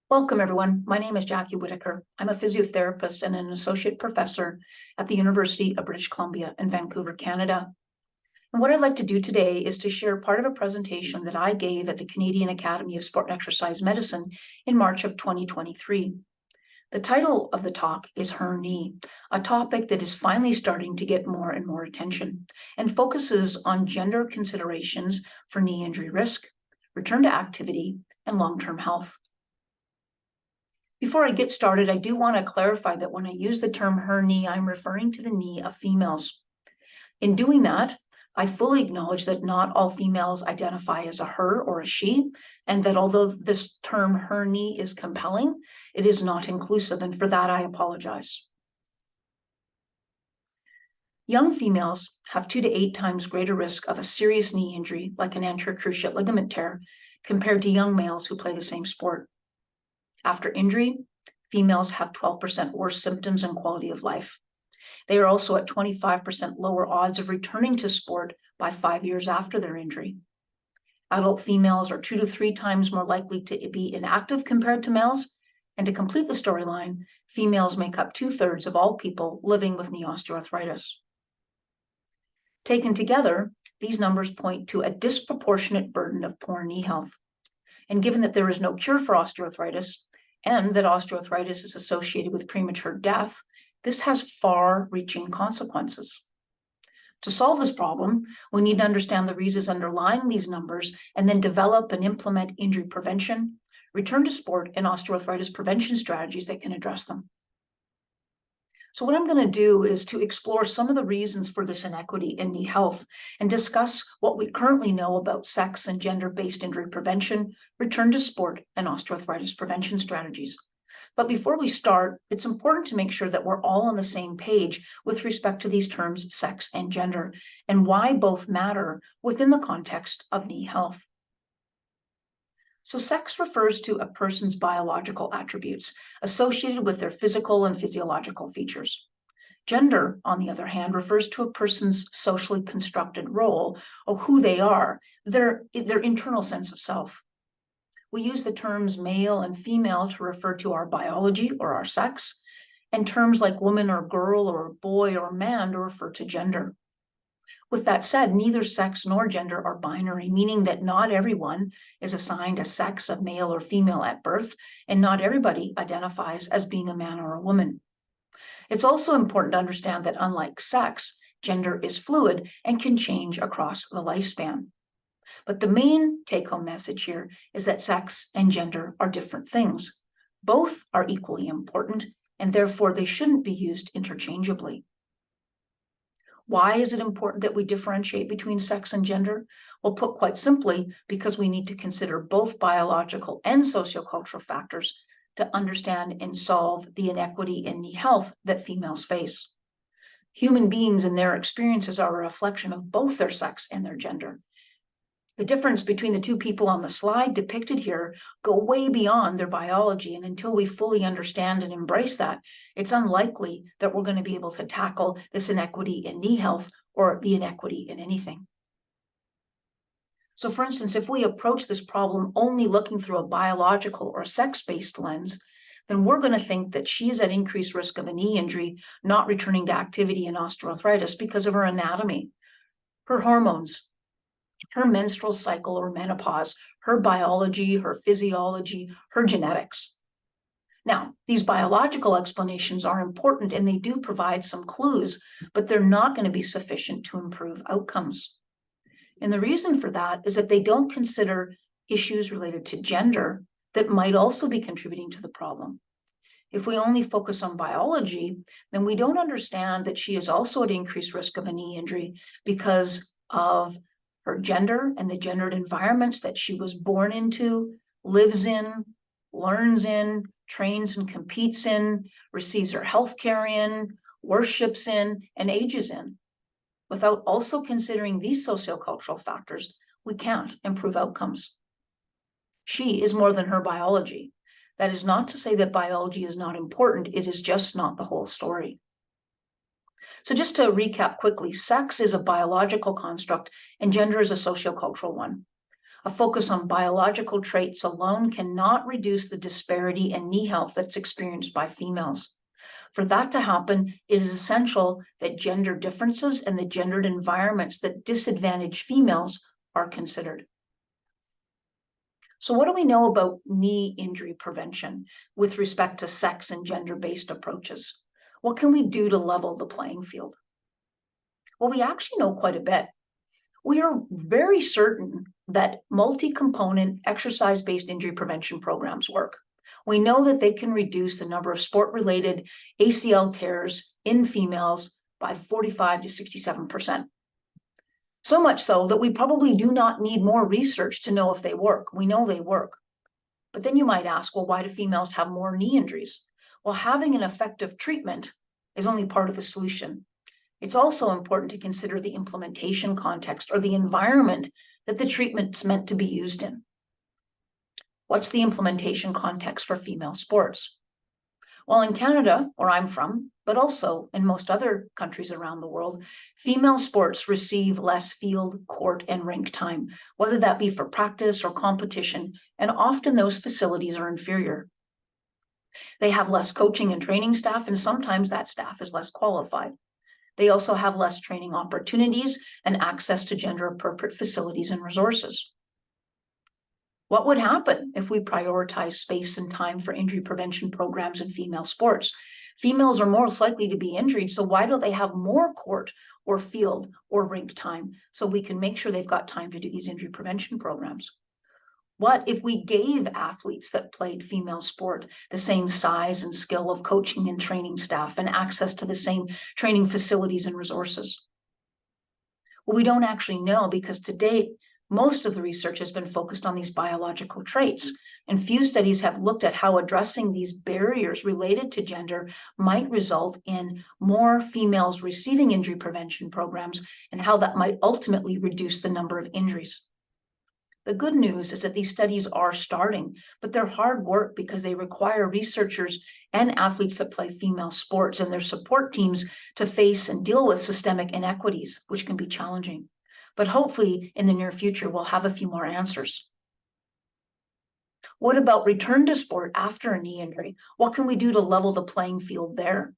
Welcome, everyone. My name is Jackie Whitaker. I'm a physiotherapist and an associate professor at the University of British Columbia in Vancouver, Canada. And what I'd like to do today is to share part of a presentation that I gave at the Canadian Academy of Sport and Exercise Medicine in March of 2023. The title of the talk is HERKnee, a topic that is finally starting to get more and more attention and focuses on gender considerations for knee injury risk, return to activity, and long-term health. Before I get started, I do want to clarify that when I use the term HERKnee, I'm referring to the knee of females. In doing that, I fully acknowledge that not all females identify as a her or a she, and that although this term HERKnee is compelling, it is not inclusive, and for that I apologize. Young females have 2 to 8 times greater risk of a serious knee injury, like an anterior cruciate ligament tear, compared to young males who play the same sport. After injury, females have 12% worse symptoms and quality of life. They are also at 25% lower odds of returning to sport by 5 years after their injury. Adult females are 2 to 3 times more likely to be inactive compared to males. And to complete the storyline, females make up 2/3 of all people living with knee osteoarthritis. Taken together, these numbers point to a disproportionate burden of poor knee health. And given that there is no cure for osteoarthritis, and that osteoarthritis is associated with premature death, this has far-reaching consequences. To solve this problem, we need to understand the reasons underlying these numbers and then develop and implement injury prevention, return to sport, and osteoarthritis prevention strategies that can address them. So what I'm going to do is to explore some of the reasons for this inequity in knee health and discuss what we currently know about sex and gender-based injury prevention, return to sport, and osteoarthritis prevention strategies. But before we start, it's important to make sure that we're all on the same page with respect to these terms, sex and gender, and why both matter within the context of knee health. So sex refers to a person's biological attributes associated with their physical and physiological features. Gender, on the other hand, refers to a person's socially constructed role or who they are, their internal sense of self. We use the terms male and female to refer to our biology or our sex, and terms like woman or girl or boy or man to refer to gender. With that said, neither sex nor gender are binary, meaning that not everyone is assigned a sex of male or female at birth, and not everybody identifies as being a man or a woman. It's also important to understand that unlike sex, gender is fluid and can change across the lifespan. But the main take-home message here is that sex and gender are different things. Both are equally important, and therefore they shouldn't be used interchangeably. Why is it important that we differentiate between sex and gender? Well, put quite simply, because we need to consider both biological and sociocultural factors to understand and solve the inequity in knee health that females face. Human beings and their experiences are a reflection of both their sex and their gender. The difference between the two people on the slide depicted here go way beyond their biology, and until we fully understand and embrace that, it's unlikely that we're going to be able to tackle this inequity in knee health or the inequity in anything. So for instance, if we approach this problem only looking through a biological or sex-based lens, then we're going to think that she's at increased risk of a knee injury, not returning to activity in osteoarthritis because of her anatomy, her hormones, her menstrual cycle or menopause, her biology, her physiology, her genetics. Now, these biological explanations are important and they do provide some clues, but they're not going to be sufficient to improve outcomes. And the reason for that is that they don't consider issues related to gender that might also be contributing to the problem. If we only focus on biology, then we don't understand that she is also at increased risk of a knee injury because of her gender and the gendered environments that she was born into, lives in, learns in, trains and competes in, receives her health care in, worships in, and ages in. Without also considering these sociocultural factors, we can't improve outcomes. She is more than her biology. That is not to say that biology is not important, it is just not the whole story. So just to recap quickly, sex is a biological construct and gender is a sociocultural one. A focus on biological traits alone cannot reduce the disparity in knee health that's experienced by females. For that to happen, it is essential that gender differences and the gendered environments that disadvantage females are considered. So what do we know about knee injury prevention with respect to sex and gender-based approaches? What can we do to level the playing field? Well, we actually know quite a bit. We are very certain that multi-component exercise-based injury prevention programs work. We know that they can reduce the number of sport-related ACL tears in females by 45 to 67%. So much so that we probably do not need more research to know if they work. We know they work. But then you might ask, well, why do females have more knee injuries? Well, having an effective treatment is only part of the solution. It's also important to consider the implementation context or the environment that the treatment's meant to be used in. What's the implementation context for female sports? Well, in Canada, where I'm from, but also in most other countries around the world, female sports receive less field, court, and rink time, whether that be for practice or competition, and often those facilities are inferior. They have less coaching and training staff, and sometimes that staff is less qualified. They also have less training opportunities and access to gender-appropriate facilities and resources. What would happen if we prioritize space and time for injury prevention programs in female sports? Females are more likely to be injured, so why don't they have more court or field or rink time so we can make sure they've got time to do these injury prevention programs? What if we gave athletes that played female sport the same size and skill of coaching and training staff and access to the same training facilities and resources? Well, we don't actually know because to date, most of the research has been focused on these biological traits, and few studies have looked at how addressing these barriers related to gender might result in more females receiving injury prevention programs and how that might ultimately reduce the number of injuries. The good news is that these studies are starting, but they're hard work because they require researchers and athletes that play female sports and their support teams to face and deal with systemic inequities, which can be challenging. But hopefully in the near future, we'll have a few more answers. What about return to sport after a knee injury? What can we do to level the playing field there?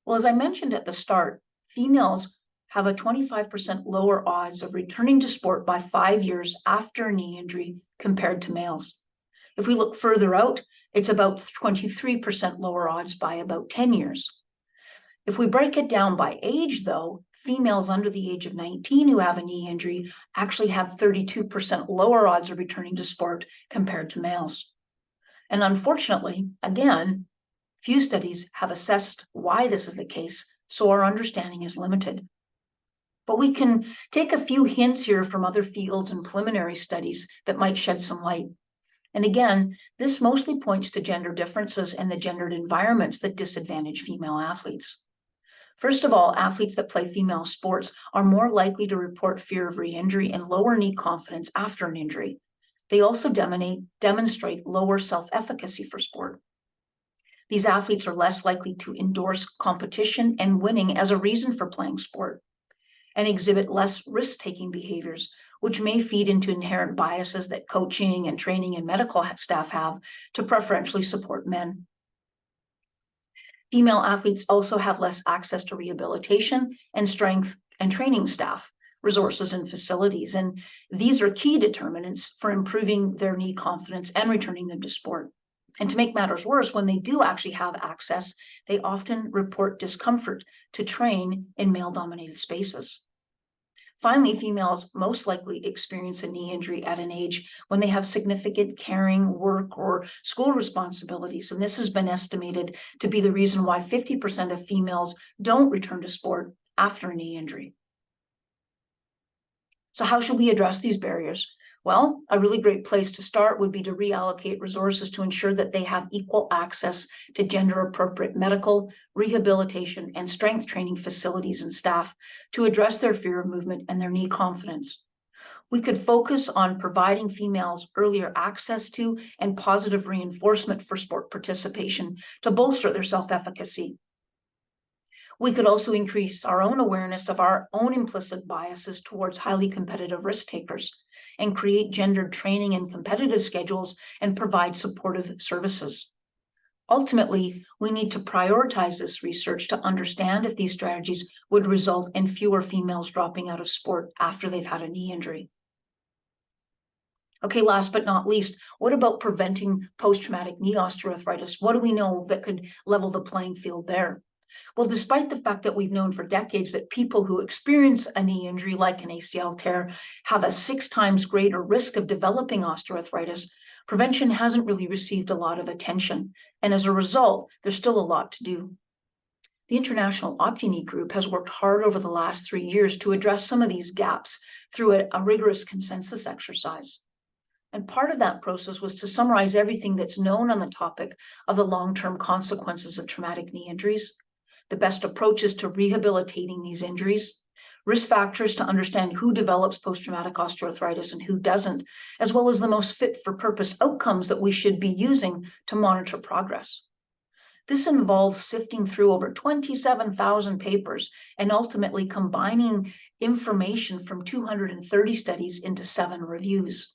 Well, as I mentioned at the start, females have a 25% lower odds of returning to sport by 5 years after a knee injury compared to males. If we look further out, it's about 23% lower odds by about 10 years. If we break it down by age, though, females under the age of 19 who have a knee injury actually have 32% lower odds of returning to sport compared to males. And unfortunately, again, few studies have assessed why this is the case, so our understanding is limited. But we can take a few hints here from other fields and preliminary studies that might shed some light. And again, this mostly points to gender differences and the gendered environments that disadvantage female athletes. First of all, athletes that play female sports are more likely to report fear of re-injury and lower knee confidence after an injury. They also demonstrate lower self-efficacy for sport. These athletes are less likely to endorse competition and winning as a reason for playing sport, and exhibit less risk-taking behaviors, which may feed into inherent biases that coaching and training and medical staff have to preferentially support men. Female athletes also have less access to rehabilitation and strength and training staff, resources, and facilities. And these are key determinants for improving their knee confidence and returning them to sport. And to make matters worse, when they do actually have access, they often report discomfort to train in male-dominated spaces. Finally, females most likely experience a knee injury at an age when they have significant caring, work, or school responsibilities. And this has been estimated to be the reason why 50% of females don't return to sport after a knee injury. So how should we address these barriers? Well, a really great place to start would be to reallocate resources to ensure that they have equal access to gender-appropriate medical, rehabilitation, and strength training facilities and staff to address their fear of movement and their knee confidence. We could focus on providing females earlier access to and positive reinforcement for sport participation to bolster their self-efficacy. We could also increase our own awareness of our own implicit biases towards highly competitive risk takers and create gendered training and competitive schedules and provide supportive services. Ultimately, we need to prioritize this research to understand if these strategies would result in fewer females dropping out of sport after they've had a knee injury. Okay, last but not least, what about preventing post-traumatic knee osteoarthritis? What do we know that could level the playing field there? Well, despite the fact that we've known for decades that people who experience a knee injury like an ACL tear have a 6 times greater risk of developing osteoarthritis, prevention hasn't really received a lot of attention. And as a result, there's still a lot to do. The International HERKnee group has worked hard over the last 3 years to address some of these gaps through a rigorous consensus exercise. And part of that process was to summarize everything that's known on the topic of the long-term consequences of traumatic knee injuries, the best approaches to rehabilitating these injuries, risk factors to understand who develops post-traumatic osteoarthritis and who doesn't, as well as the most fit-for-purpose outcomes that we should be using to monitor progress. This involves sifting through over 27,000 papers and ultimately combining information from 230 studies into 7 reviews.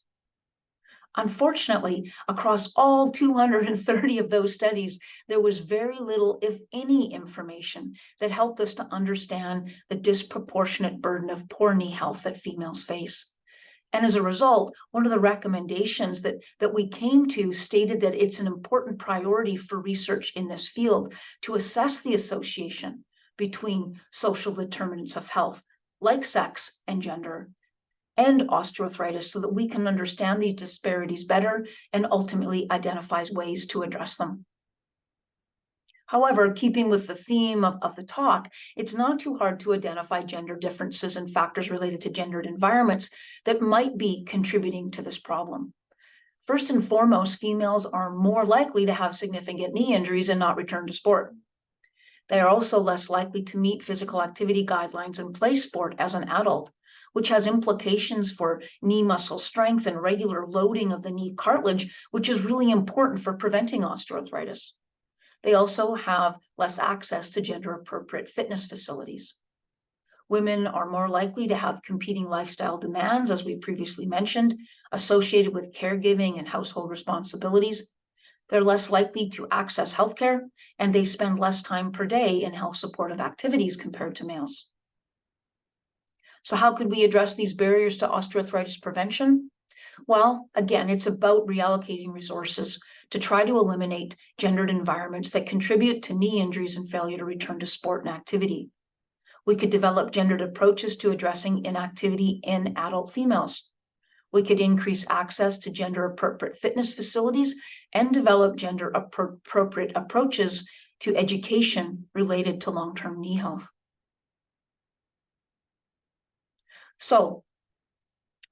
Unfortunately, across all 230 of those studies, there was very little, if any, information that helped us to understand the disproportionate burden of poor knee health that females face. And as a result, one of the recommendations that we came to stated that it's an important priority for research in this field to assess the association between social determinants of health, like sex and gender, and osteoarthritis, so that we can understand these disparities better and ultimately identify ways to address them. However, keeping with the theme of the talk, it's not too hard to identify gender differences and factors related to gendered environments that might be contributing to this problem. First and foremost, females are more likely to have significant knee injuries and not return to sport. They are also less likely to meet physical activity guidelines and play sport as an adult, which has implications for knee muscle strength and regular loading of the knee cartilage, which is really important for preventing osteoarthritis. They also have less access to gender-appropriate fitness facilities. Women are more likely to have competing lifestyle demands, as we previously mentioned, associated with caregiving and household responsibilities. They're less likely to access healthcare, and they spend less time per day in health supportive activities compared to males. So how could we address these barriers to osteoarthritis prevention? Well, again, it's about reallocating resources to try to eliminate gendered environments that contribute to knee injuries and failure to return to sport and activity. We could develop gendered approaches to addressing inactivity in adult females. We could increase access to gender-appropriate fitness facilities and develop gender-appropriate approaches to education related to long-term knee health. So,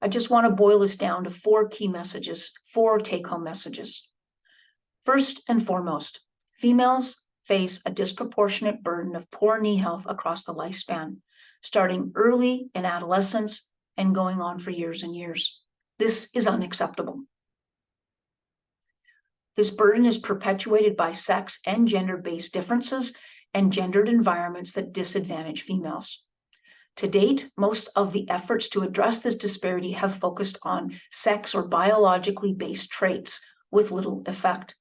I just want to boil this down to 4 key messages, 4 take-home messages. First and foremost, females face a disproportionate burden of poor knee health across the lifespan, starting early in adolescence and going on for years and years. This is unacceptable. This burden is perpetuated by sex and gender-based differences and gendered environments that disadvantage females. To date, most of the efforts to address this disparity have focused on sex or biologically based traits with little effect.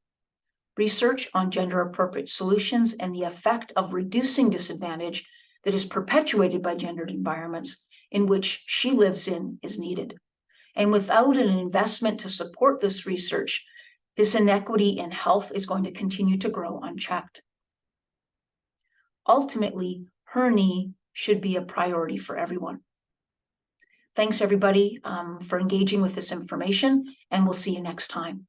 Research on gender-appropriate solutions and the effect of reducing disadvantage that is perpetuated by gendered environments in which she lives in is needed. And without an investment to support this research, this inequity in health is going to continue to grow unchecked. Ultimately, HERKnee should be a priority for everyone. Thanks, everybody, for engaging with this information, and we'll see you next time.